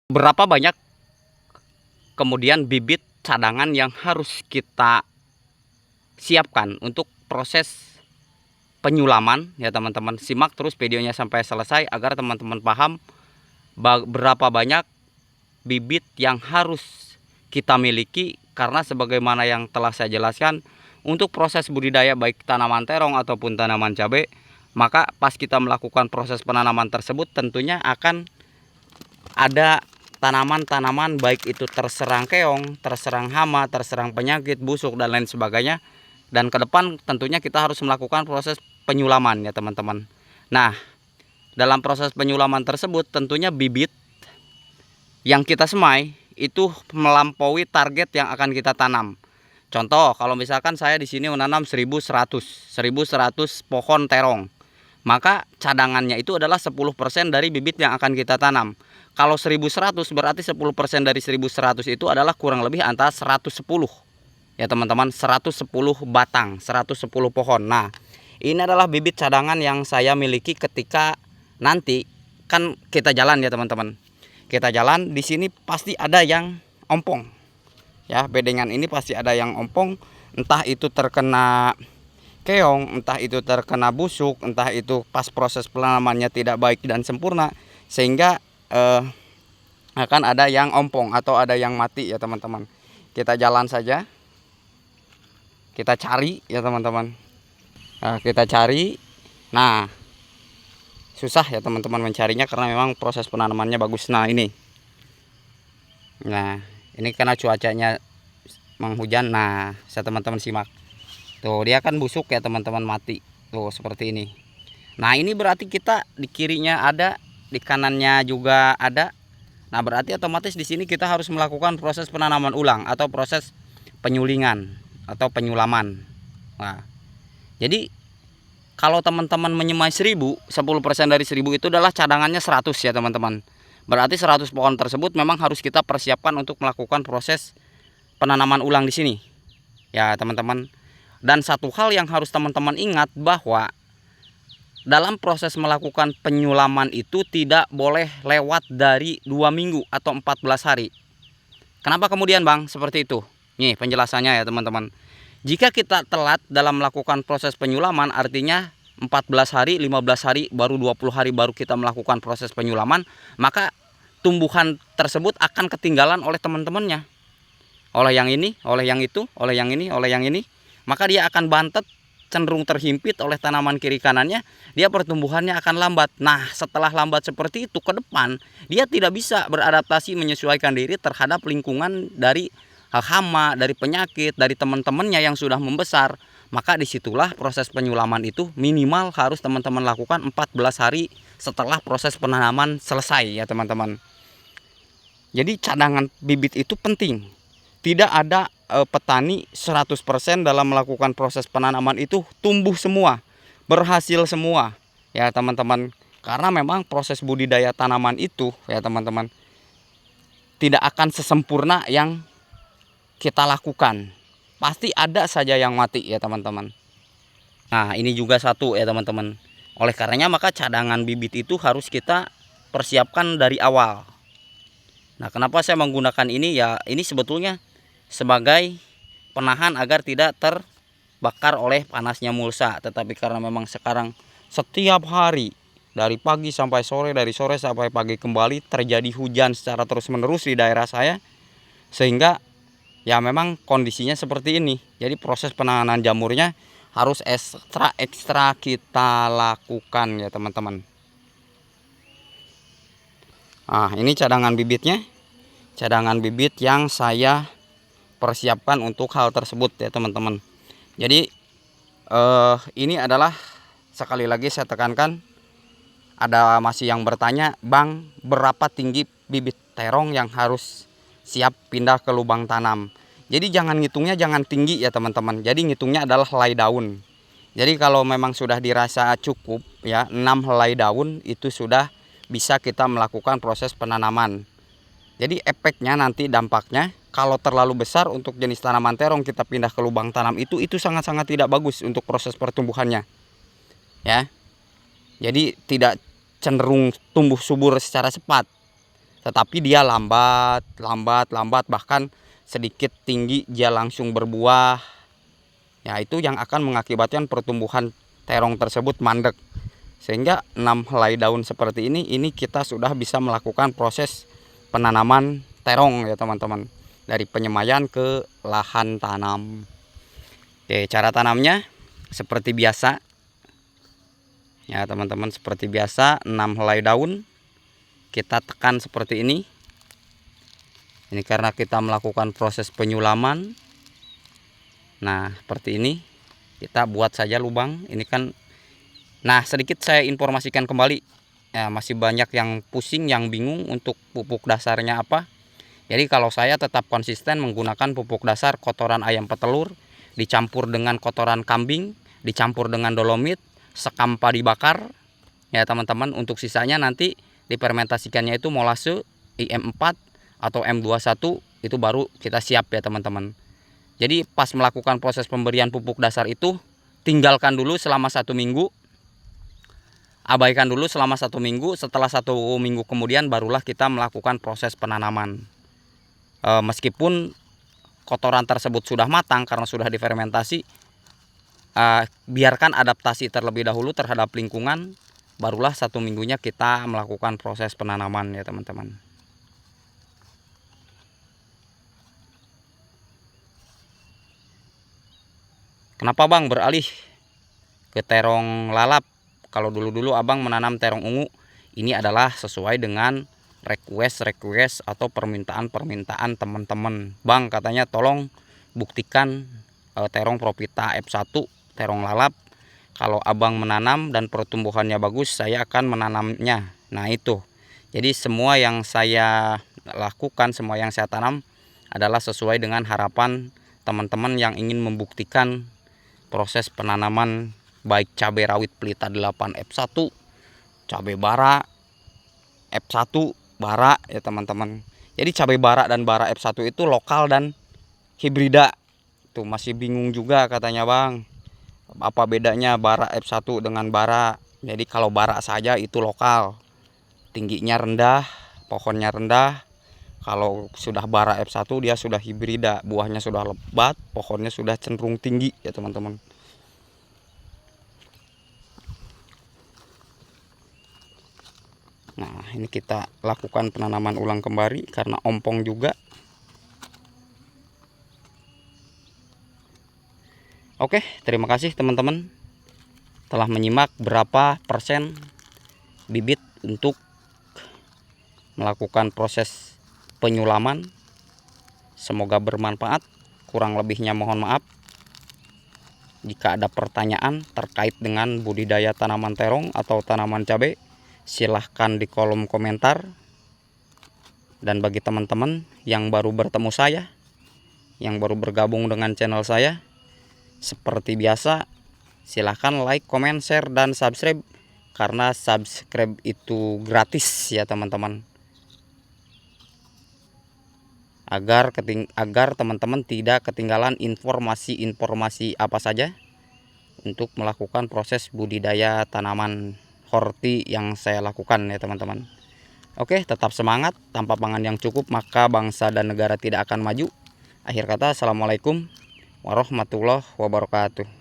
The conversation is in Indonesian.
Berapa banyak kemudian bibit cadangan yang harus kita siapkan untuk proses penyulaman ya teman-teman. Simak terus videonya sampai selesai agar teman-teman paham berapa banyak bibit yang harus kita miliki, karena sebagaimana yang telah saya jelaskan, untuk proses budidaya baik tanaman terong ataupun tanaman cabai, maka pas kita melakukan proses penanaman tersebut tentunya akan ada tanaman-tanaman baik itu terserang keong, terserang hama, terserang penyakit, busuk dan lain sebagainya. Dan ke depan tentunya kita harus melakukan proses penyulaman ya teman-teman. Nah, dalam proses penyulaman tersebut tentunya bibit yang kita semai itu melampaui target yang akan kita tanam. Contoh, kalau misalkan saya di sini menanam 1100 pohon terong, maka cadangannya itu adalah 10% dari bibit yang akan kita tanam. Kalau 1100 berarti 10% dari 1100 itu adalah kurang lebih antara 110 ya teman-teman, 110 batang, 110 pohon. Nah, ini adalah bibit cadangan yang saya miliki ketika nanti kan kita jalan ya teman-teman. Kita jalan di sini pasti ada yang ompong. Ya, bedengan ini pasti ada yang ompong, entah itu terkena keong, entah itu terkena busuk, entah itu pas proses penanamannya tidak baik dan sempurna sehingga akan ada yang ompong atau ada yang mati ya teman-teman. Kita jalan saja, kita cari ya teman-teman. Nah, kita cari. Nah, susah ya teman-teman mencarinya karena memang proses penanamannya bagus. Nah, ini karena cuacanya menghujan. Nah, saya teman-teman simak tuh, dia kan busuk ya teman-teman, mati tuh seperti ini. Nah, ini berarti kita di kirinya ada, di kanannya juga ada. Nah, berarti otomatis di sini kita harus melakukan proses penanaman ulang atau proses penyulingan atau penyulaman. Nah, jadi kalau teman-teman menyemai 1000, 10% dari 1000 itu adalah cadangannya 100 ya teman-teman. Berarti 100 pohon tersebut memang harus kita persiapkan untuk melakukan proses penanaman ulang di sini. Ya teman-teman. Dan satu hal yang harus teman-teman ingat, bahwa dalam proses melakukan penyulaman itu tidak boleh lewat dari 2 minggu atau 14 hari. Kenapa kemudian Bang seperti itu? Nih penjelasannya ya teman-teman. Jika kita telat dalam melakukan proses penyulaman, artinya 14 hari, 15 hari, baru 20 hari baru kita melakukan proses penyulaman, maka tumbuhan tersebut akan ketinggalan oleh teman-temannya. Oleh yang ini, oleh yang itu, oleh yang ini, oleh yang ini. Maka dia akan bantet, cenderung terhimpit oleh tanaman kiri kanannya, dia pertumbuhannya akan lambat. Nah, setelah lambat seperti itu, ke depan dia tidak bisa beradaptasi menyesuaikan diri terhadap lingkungan dari hama, dari penyakit, dari teman-temannya yang sudah membesar. Maka disitulah proses penyulaman itu minimal harus teman-teman lakukan 14 hari setelah proses penanaman selesai ya teman-teman. Jadi cadangan bibit itu penting. Tidak ada petani 100% dalam melakukan proses penanaman itu tumbuh semua, berhasil semua ya teman-teman. Karena memang proses budidaya tanaman itu ya teman-teman tidak akan sesempurna yang kita lakukan. Pasti ada saja yang mati ya teman-teman. Nah, ini juga satu ya teman-teman. Oleh karenanya maka cadangan bibit itu harus kita persiapkan dari awal. Nah, kenapa saya menggunakan ini? Ya, ini sebetulnya sebagai penahan agar tidak terbakar oleh panasnya mulsa. Tetapi karena memang sekarang setiap hari dari pagi sampai sore, dari sore sampai pagi kembali terjadi hujan secara terus-menerus di daerah saya, sehingga ya memang kondisinya seperti ini. Jadi proses penanganan jamurnya harus ekstra kita lakukan ya teman-teman. Nah, ini cadangan bibitnya. Cadangan bibit yang saya persiapkan untuk hal tersebut ya teman-teman. Jadi ini adalah, sekali lagi saya tekankan, ada masih yang bertanya, Bang, berapa tinggi bibit terong yang harus siap pindah ke lubang tanam? Jadi jangan ngitungnya jangan tinggi ya teman-teman. Jadi ngitungnya adalah helai daun. Jadi kalau memang sudah dirasa cukup ya 6 helai daun itu sudah bisa kita melakukan proses penanaman. Jadi efeknya nanti, dampaknya kalau terlalu besar untuk jenis tanaman terong kita pindah ke lubang tanam itu sangat-sangat tidak bagus untuk proses pertumbuhannya. Ya. Jadi tidak cenderung tumbuh subur secara cepat. tetapi dia lambat, bahkan sedikit tinggi dia langsung berbuah. Ya, itu yang akan mengakibatkan pertumbuhan terong tersebut mandek. Sehingga 6 helai daun seperti ini kita sudah bisa melakukan proses penanaman terong ya teman-teman, dari penyemaian ke lahan tanam. Oke, cara tanamnya seperti biasa ya teman-teman, seperti biasa 6 helai daun kita tekan seperti ini. Ini karena kita melakukan proses penyulaman. Nah, seperti ini kita buat saja lubang. Ini kan, nah sedikit saya informasikan kembali ya, masih banyak yang pusing, yang bingung untuk pupuk dasarnya apa. Jadi kalau saya tetap konsisten menggunakan pupuk dasar kotoran ayam petelur dicampur dengan kotoran kambing, dicampur dengan dolomit, sekam padi bakar ya teman-teman. Untuk sisanya nanti difermentasikannya itu molase IM4 atau M21, itu baru kita siap ya teman-teman. Jadi pas melakukan proses pemberian pupuk dasar itu tinggalkan dulu selama 1 minggu, abaikan dulu selama 1 minggu. Setelah 1 minggu kemudian barulah kita melakukan proses penanaman. Meskipun kotoran tersebut sudah matang karena sudah difermentasi, biarkan adaptasi terlebih dahulu terhadap lingkungan, barulah 1 minggunya kita melakukan proses penanaman ya teman-teman. Kenapa Bang beralih ke terong lalap? Kalau dulu-dulu Abang menanam terong ungu, ini adalah sesuai dengan request atau permintaan teman-teman. Bang katanya tolong buktikan terong Propita F1 terong lalap. Kalau Abang menanam dan pertumbuhannya bagus, saya akan menanamnya. Nah itu, jadi semua yang saya lakukan, semua yang saya tanam adalah sesuai dengan harapan teman-teman yang ingin membuktikan proses penanaman baik cabai rawit pelita 8 F1, cabai bara F1 bara ya teman-teman. Jadi cabai bara dan bara F1 itu lokal dan hibrida. Tuh masih bingung juga katanya Bang, apa bedanya bara F1 dengan bara. Jadi kalau bara saja itu lokal, tingginya rendah, pohonnya rendah. Kalau sudah bara F1 dia sudah hibrida, buahnya sudah lebat, pohonnya sudah cenderung tinggi ya teman-teman. Nah, ini kita lakukan penanaman ulang kembali karena ompong juga. Oke, terima kasih teman-teman telah menyimak berapa persen bibit untuk melakukan proses penyulaman. Semoga bermanfaat. Kurang lebihnya mohon maaf. Jika ada pertanyaan terkait dengan budidaya tanaman terong atau tanaman cabai, silahkan di kolom komentar. Dan bagi teman-teman yang baru bertemu saya, yang baru bergabung dengan channel saya, seperti biasa silahkan like, comment, share, dan subscribe. Karena subscribe itu gratis ya teman-teman, agar teman-teman tidak ketinggalan informasi apa saja untuk melakukan proses budidaya tanaman horti yang saya lakukan ya teman-teman. Oke, tetap semangat. Tanpa pangan yang cukup maka bangsa dan negara tidak akan maju. Akhir kata, assalamualaikum warahmatullahi wabarakatuh.